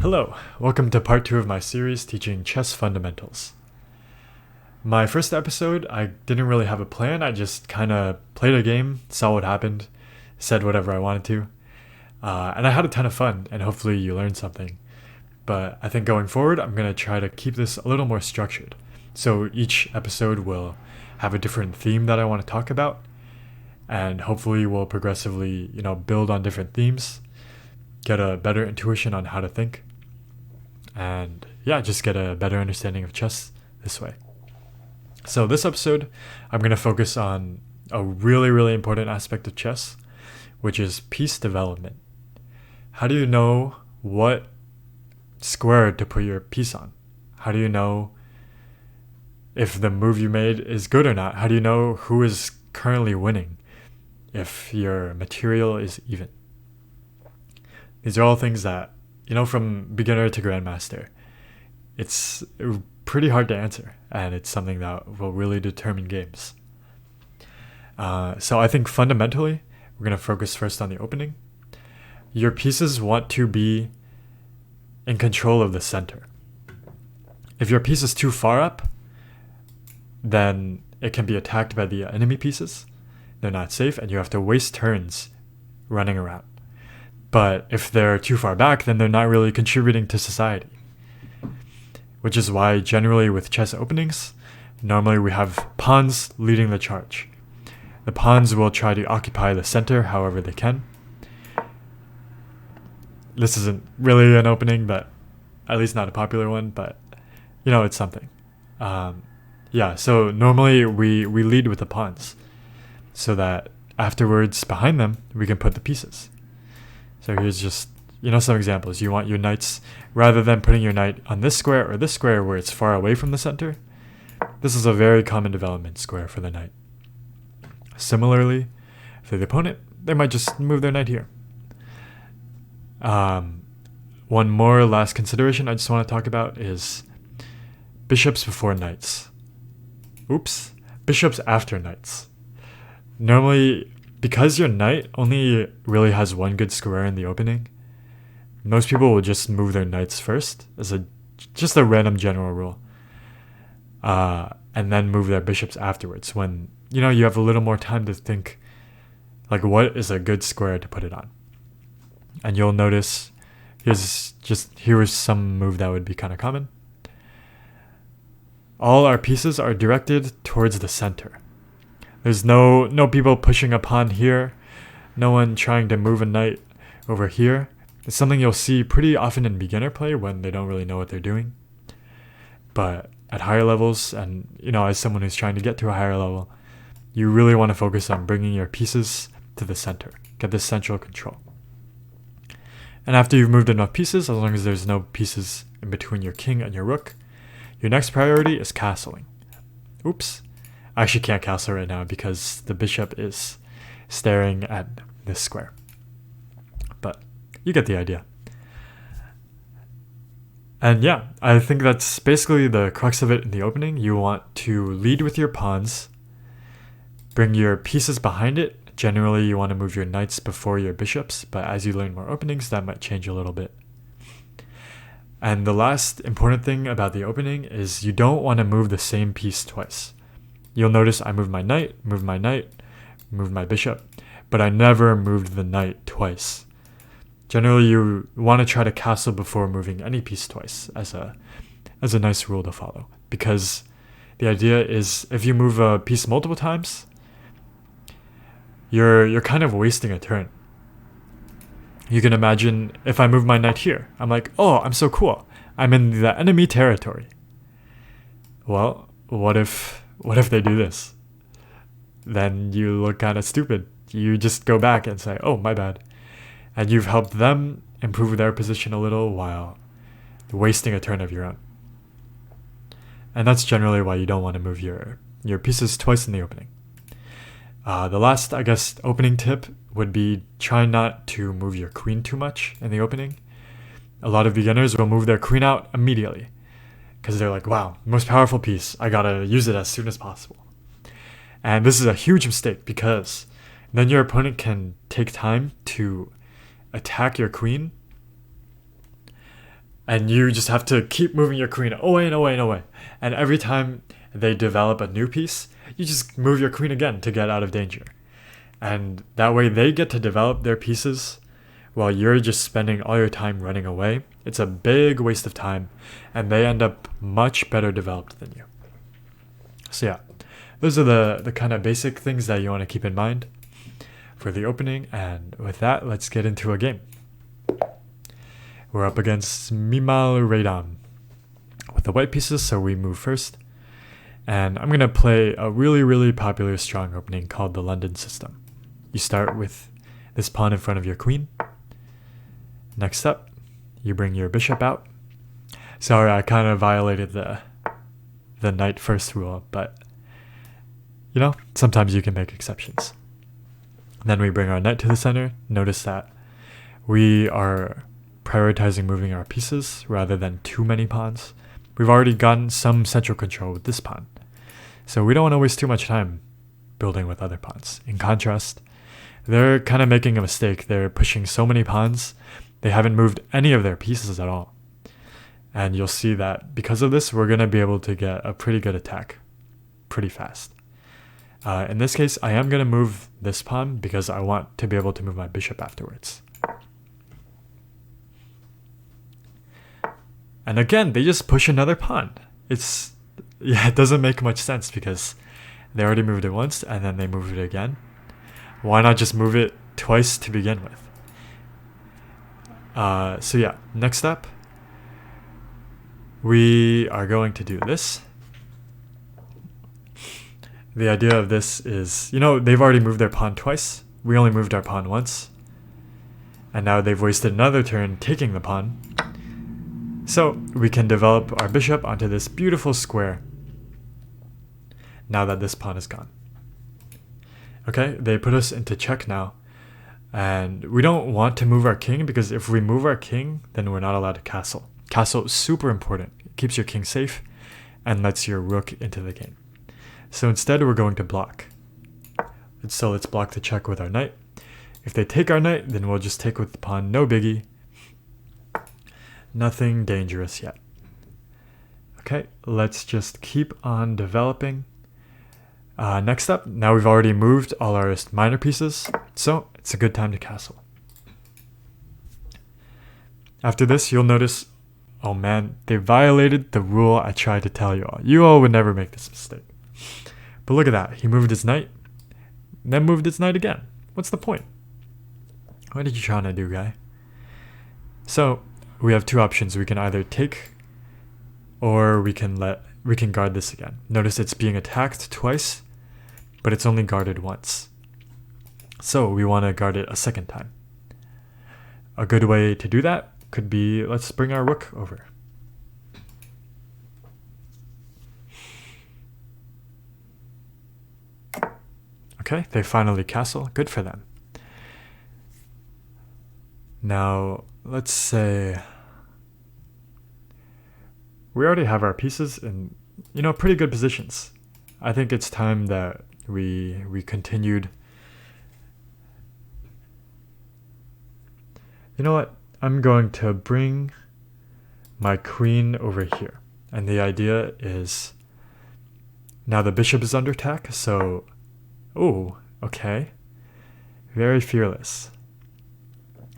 Hello, welcome to part 2 of my series teaching chess fundamentals. My first episode, I didn't really have a plan, I just kind of played a game, saw what happened, said whatever I wanted to, and I had a ton of fun, and hopefully you learned something. But I think going forward, I'm going to try to keep this a little more structured. So each episode will have a different theme that I want to talk about, and hopefully we'll progressively, build on different themes, get a better intuition on how to think, and just get a better understanding of chess this way. So this episode, I'm going to focus on a really, really important aspect of chess, which is piece development. How do you know what square to put your piece on? How do you know if the move you made is good or not? How do you know who is currently winning if your material is even? These are all things that, from beginner to grandmaster, it's pretty hard to answer, and it's something that will really determine games. So I think fundamentally, we're going to focus first on the opening. Your pieces want to be in control of the center. If your piece is too far up, then it can be attacked by the enemy pieces. They're not safe, and you have to waste turns running around. But if they're too far back, then they're not really contributing to society. Which is why generally with chess openings, normally we have pawns leading the charge. The pawns will try to occupy the center however they can. This isn't really an opening, but at least not a popular one, but it's something. So normally we lead with the pawns so that afterwards behind them we can put the pieces. So here's just, some examples. You want your knights, rather than putting your knight on this square or this square where it's far away from the center, this is a very common development square for the knight. Similarly, for the opponent, they might just move their knight here. One more last consideration I just want to talk about is bishops before knights. Bishops after knights. Normally, because your knight only really has one good square in the opening, most people will just move their knights first as just a random general rule, and then move their bishops afterwards when you have a little more time to think, like, what is a good square to put it on. And you'll notice here's some move that would be kind of common. All our pieces are directed towards the center. There's no people pushing a pawn here, no one trying to move a knight over here. It's something you'll see pretty often in beginner play when they don't really know what they're doing. But at higher levels, and as someone who's trying to get to a higher level, you really want to focus on bringing your pieces to the center, get this central control. And after you've moved enough pieces, as long as there's no pieces in between your king and your rook, your next priority is castling. I actually can't castle right now because the bishop is staring at this square. But you get the idea. And I think that's basically the crux of it in the opening. You want to lead with your pawns, bring your pieces behind it. Generally, you want to move your knights before your bishops, but as you learn more openings, that might change a little bit. And the last important thing about the opening is you don't want to move the same piece twice. You'll notice I moved my knight, moved my bishop, but I never moved the knight twice. Generally, you want to try to castle before moving any piece twice as a nice rule to follow. Because the idea is if you move a piece multiple times, you're kind of wasting a turn. You can imagine if I move my knight here, I'm like, oh, I'm so cool. I'm in the enemy territory. Well, what if they do this? Then you look kind of stupid. You just go back and say, oh, my bad. And you've helped them improve their position a little while wasting a turn of your own. And that's generally why you don't want to move your pieces twice in the opening. The last, opening tip would be try not to move your queen too much in the opening. A lot of beginners will move their queen out immediately because they're like, wow, most powerful piece. I gotta use it as soon as possible. And this is a huge mistake because then your opponent can take time to attack your queen And you just have to keep moving your queen away and away and away. And every time they develop a new piece, you just move your queen again to get out of danger. And that way they get to develop their pieces while you're just spending all your time running away. It's a big waste of time, and they end up much better developed than you. So yeah, those are the kind of basic things that you want to keep in mind for the opening. And with that, let's get into a game. We're up against Mimal Radam with the white pieces, so we move first. And I'm going to play a really, really popular strong opening called the London system. You start with this pawn in front of your queen. Next up, you bring your bishop out. Sorry, I kind of violated the knight first rule, but you know, sometimes you can make exceptions. Then we bring our knight to the center. Notice that we are prioritizing moving our pieces rather than too many pawns. We've already gotten some central control with this pawn, so we don't want to waste too much time building with other pawns. In contrast, they're kind of making a mistake. They're pushing so many pawns, they haven't moved any of their pieces at all. And you'll see that because of this, we're going to be able to get a pretty good attack pretty fast. In this case, I am going to move this pawn because I want to be able to move my bishop afterwards. And again, they just push another pawn. It doesn't make much sense because they already moved it once and then they moved it again. Why not just move it twice to begin with? So yeah, next up, we are going to do this. The idea of this is, they've already moved their pawn twice. We only moved our pawn once. And now they've wasted another turn taking the pawn. So we can develop our bishop onto this beautiful square now that this pawn is gone. Okay, they put us into check now. And we don't want to move our king because if we move our king, then we're not allowed to castle. Castle is super important. It keeps your king safe and lets your rook into the game. So instead, we're going to block. So let's block the check with our knight. If they take our knight, then we'll just take with the pawn. No biggie. Nothing dangerous yet. Okay, let's just keep on developing. Next up, now we've already moved all our minor pieces, so it's a good time to castle. After this, you'll notice, oh man, they violated the rule I tried to tell you all. You all would never make this mistake. But look at that, he moved his knight, then moved his knight again. What's the point? What are you trying to do, guy? So, we have two options. We can either take, or we can guard this again. Notice it's being attacked twice, but it's only guarded once. So we want to guard it a second time. A good way to do that could be, let's bring our rook over. Okay, they finally castle. Good for them. Now, let's say we already have our pieces in, pretty good positions. I think it's time that we continued. You know what? I'm going to bring my queen over here. And the idea is, now the bishop is under attack, so, okay. Very fearless.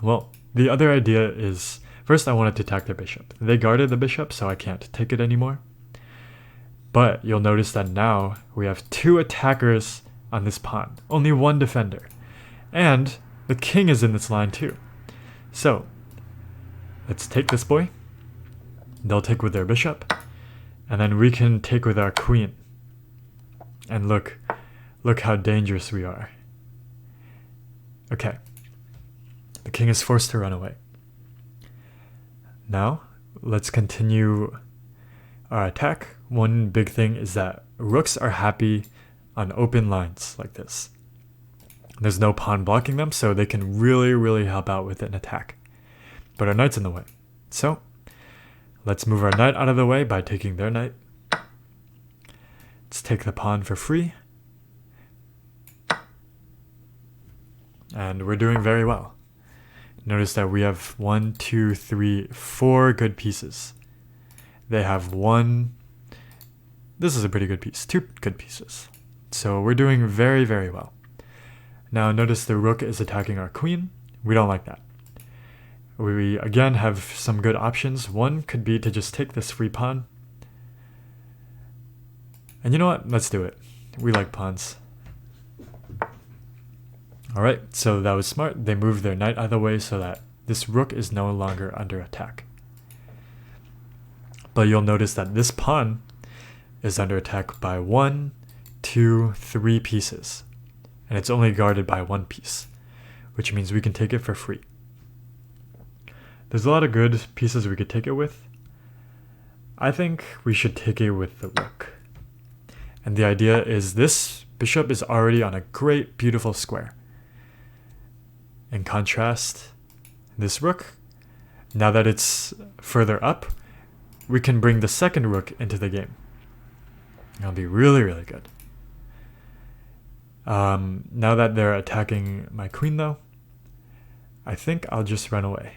Well, the other idea is, first I wanted to attack their bishop. They guarded the bishop, so I can't take it anymore. But you'll notice that now we have two attackers on this pawn, only one defender. And the king is in this line too. So, let's take this boy. They'll take with their bishop. And then we can take with our queen. And look how dangerous we are. Okay. The king is forced to run away. Now, let's continue our attack. One big thing is that rooks are happy on open lines like this. There's no pawn blocking them, so they can really, really help out with an attack. But our knight's in the way. So, let's move our knight out of the way by taking their knight. Let's take the pawn for free. And we're doing very well. Notice that we have 1, 2, 3, 4 good pieces. They have one. This is a pretty good piece. 2 good pieces. So we're doing very, very well. Now notice the rook is attacking our queen. We don't like that. We again have some good options. One could be to just take this free pawn. And you know what? Let's do it. We like pawns. Alright, so that was smart. They moved their knight out of the way so that this rook is no longer under attack. But you'll notice that this pawn is under attack by 1, 2, 3 pieces. And it's only guarded by 1 piece, which means we can take it for free. There's a lot of good pieces we could take it with. I think we should take it with the rook. And the idea is this bishop is already on a great, beautiful square. In contrast, this rook, now that it's further up, we can bring the second rook into the game. That'll be really, really good. Now that they're attacking my queen though, I think I'll just run away.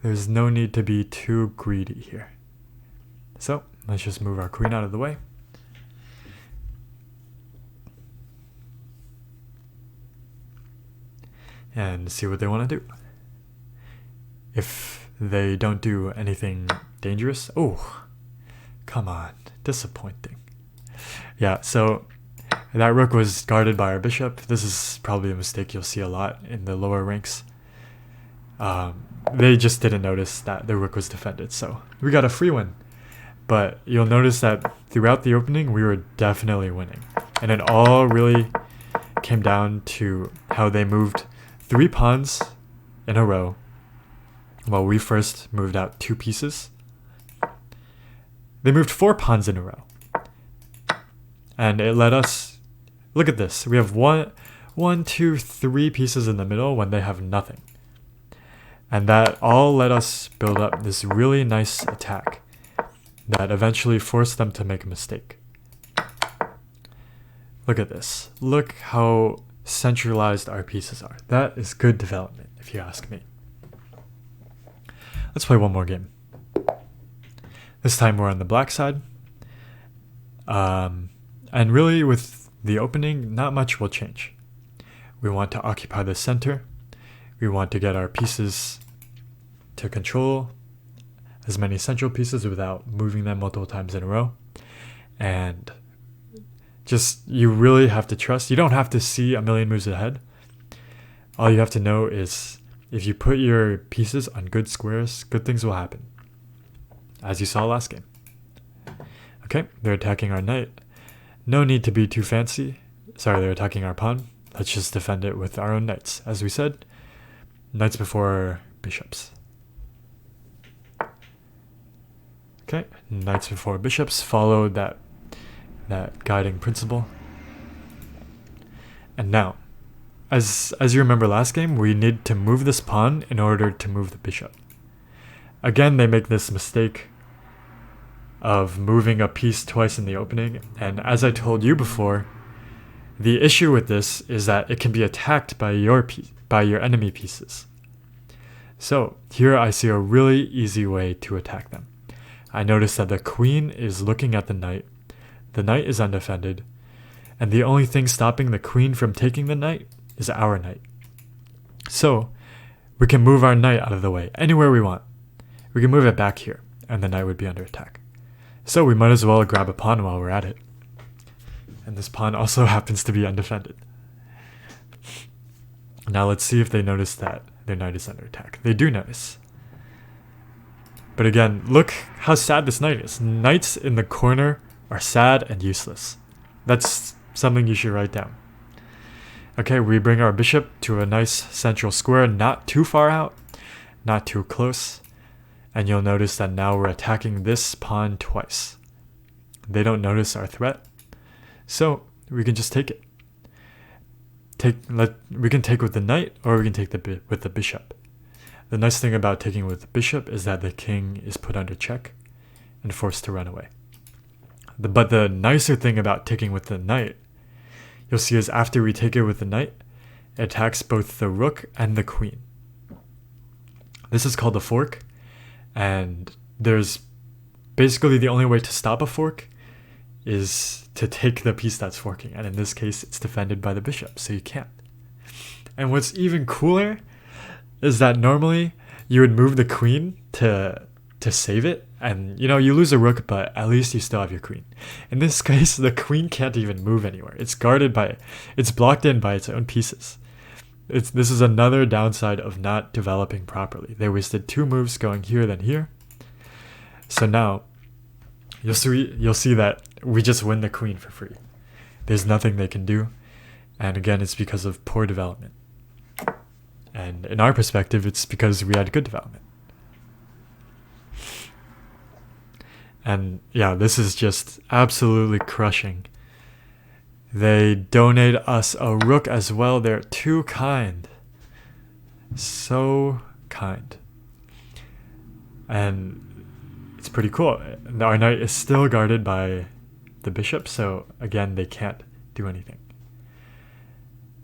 There's no need to be too greedy here. So let's just move our queen out of the way. And see what they want to do. If they don't do anything dangerous. Oh, come on. Disappointing. Yeah, so that rook was guarded by our bishop. This is probably a mistake you'll see a lot in the lower ranks. They just didn't notice that the rook was defended, so we got a free win. But you'll notice that throughout the opening, we were definitely winning. And it all really came down to how they moved 3 pawns in a row while we first moved out 2 pieces. They moved 4 pawns in a row. And it let us, look at this. We have 1, 2, 3 pieces in the middle when they have nothing. And that all let us build up this really nice attack that eventually forced them to make a mistake. Look at this. Look how centralized our pieces are. That is good development, if you ask me. Let's play one more game. This time we're on the black side. And really with the opening, not much will change. We want to occupy the center. We want to get our pieces to control as many central pieces without moving them multiple times in a row. And just, you really have to trust. You don't have to see a million moves ahead. All you have to know is if you put your pieces on good squares, good things will happen. As you saw last game. Okay, they're attacking our knight. No need to be too fancy. Sorry, they're attacking our pawn. Let's just defend it with our own knights. As we said, knights before bishops. Okay, knights before bishops. Follow that guiding principle. And now, as you remember last game, we need to move this pawn in order to move the bishop. Again, they make this mistake of moving a piece twice in the opening, and as I told you before, the issue with this is that it can be attacked by your enemy pieces. So here I see a really easy way to attack them. I notice that the queen is looking at the knight is undefended, and the only thing stopping the queen from taking the knight is our knight. So we can move our knight out of the way anywhere we want. We can move it back here, and the knight would be under attack. So we might as well grab a pawn while we're at it. And this pawn also happens to be undefended. Now let's see if they notice that their knight is under attack. They do notice. But again, look how sad this knight is. Knights in the corner are sad and useless. That's something you should write down. Okay, we bring our bishop to a nice central square, not too far out, not too close. And you'll notice that now we're attacking this pawn twice. They don't notice our threat, so we can just take it. We can take with the knight, or we can take with the bishop. The nice thing about taking with the bishop is that the king is put under check and forced to run away. But the nicer thing about taking with the knight, you'll see is after we take it with the knight, it attacks both the rook and the queen. This is called a fork, and there's basically the only way to stop a fork is to take the piece that's forking, and in this case it's defended by the bishop, so you can't. And what's even cooler is that normally you would move the queen to save it, and you lose a rook, but at least you still have your queen. In this case, the queen can't even move anywhere. It's blocked in by its own pieces. This is another downside of not developing properly. They wasted 2 moves going here then here. So now you'll see that we just win the queen for free. There's nothing they can do, and again, it's because of poor development. And in our perspective, it's because we had good development. And yeah, this is just absolutely crushing. They donate us a rook as well. They're too kind. So kind. And it's pretty cool. Our knight is still guarded by the bishop, so again, they can't do anything.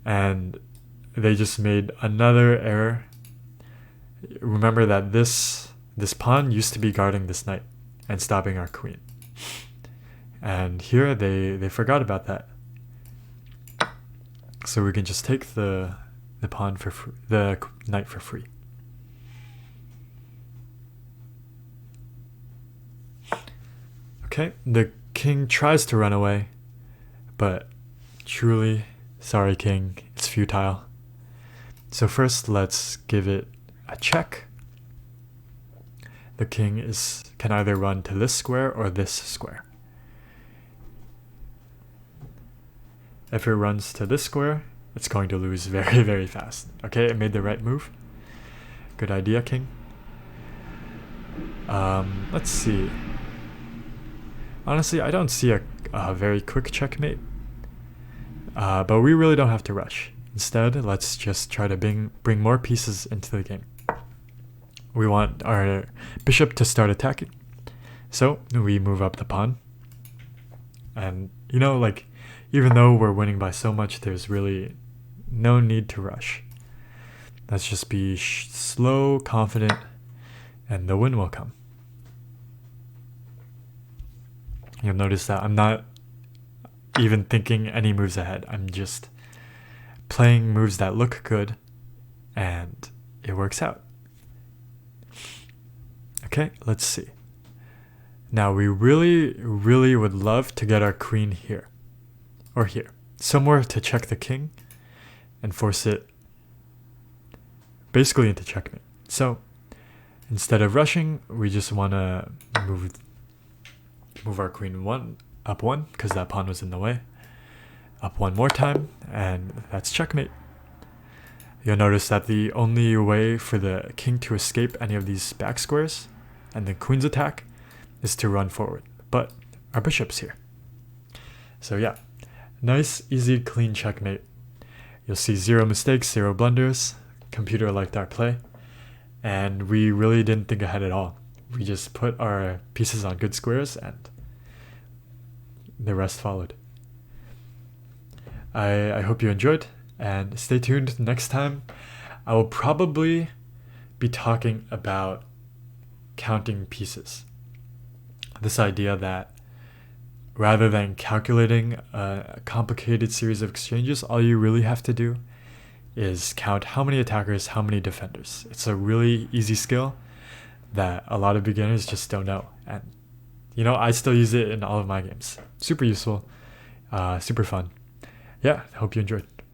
And they just made another error. Remember that this pawn used to be guarding this knight and stopping our queen. And here they forgot about that. So we can just take the pawn for free, the knight for free. Okay, the king tries to run away, but truly, sorry king, it's futile. So first, let's give it a check. The king can either run to this square or this square. If it runs to this square, it's going to lose very, very fast. Okay, it made the right move. Good idea, king. Let's see. Honestly, I don't see a very quick checkmate. But we really don't have to rush. Instead, let's just try to bring more pieces into the game. We want our bishop to start attacking. So we move up the pawn. And, even though we're winning by so much, there's really no need to rush. Let's just be slow, confident, and the win will come. You'll notice that I'm not even thinking any moves ahead. I'm just playing moves that look good, and it works out. Okay, let's see. Now we really, really would love to get our queen here. Or here. Somewhere to check the king and force it basically into checkmate. So instead of rushing, we just want to move our queen up one because that pawn was in the way. Up one more time, and that's checkmate. You'll notice that the only way for the king to escape any of these back squares and the queen's attack is to run forward. But our bishop's here. So yeah, nice, easy, clean checkmate. You'll see 0 mistakes, 0 blunders. Computer liked our play. And we really didn't think ahead at all. We just put our pieces on good squares and the rest followed. I hope you enjoyed, and stay tuned next time. I will probably be talking about counting pieces. This idea that rather than calculating a complicated series of exchanges, all you really have to do is count how many attackers, how many defenders. It's a really easy skill that a lot of beginners just don't know. And, I still use it in all of my games. Super useful, super fun. Yeah, I hope you enjoyed.